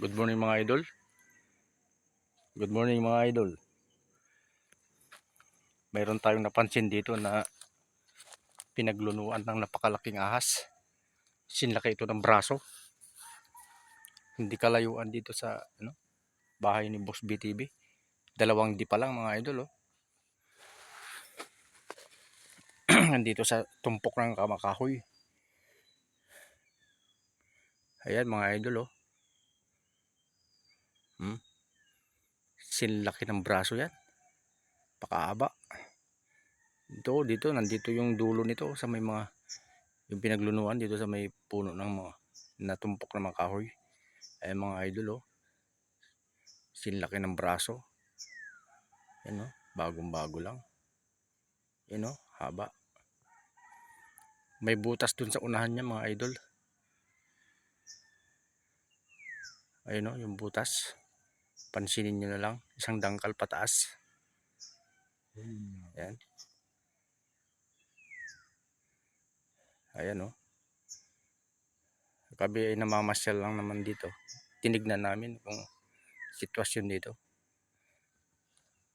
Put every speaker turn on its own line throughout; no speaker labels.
Good morning mga idol. Good morning mga idol. Mayroon tayong napansin dito na pinaglunuan ng napakalaking ahas. Sinlaki ito ng braso. Hindi kalayuan dito sa bahay ni Boss BTV. Dalawang di pa lang mga idol. Nandito sa tumpok ng kamakahoy. Ayan mga idol. Sinlaki ng braso yan. Pakaaba. Dito nandito yung dulo nito sa may mga yung pinaglunuan dito sa may puno ng mga natumpok na mga kahoy. Ayan mga idol. Sinlaki ng braso. Yan bagong bago lang. Yan haba. May butas dun sa unahan niya mga idol. Ayun yung butas. Pansinin nyo na lang. Isang dangkal pataas. Ayan. Ayan Kami ay namamasyal lang naman dito. Tinignan namin kung sitwasyon dito.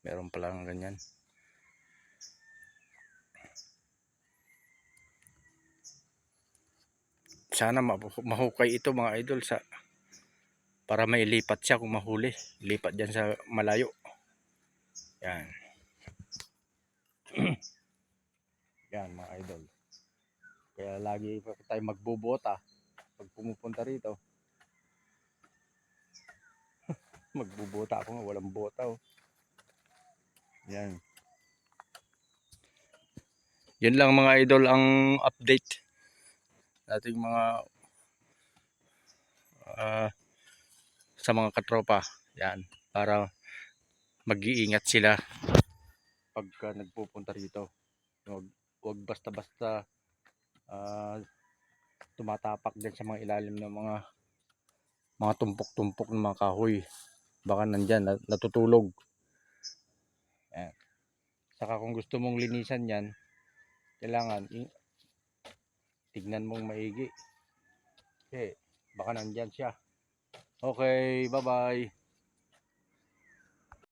Meron palang ganyan. Sana mahukay ito mga idol para mailipat siya kung mahuli. Lipat dyan sa malayo. Yan. Yan mga idol. Kaya lagi tayo magbubota pag pumupunta rito. Magbubota ako nga, walang bota Yan. Yan lang mga idol ang update nating mga sa mga katropa. Yan, para mag-iingat sila pagka nagpupunta rito. Huwag basta-basta tumatapak dyan sa mga ilalim ng mga tumpok-tumpok ng mga kahoy. Baka nandyan natutulog. Yan. Saka kung gusto mong linisan yan, kailangan tignan mong maigi. Okay, baka nandyan siya. Okay, bye-bye.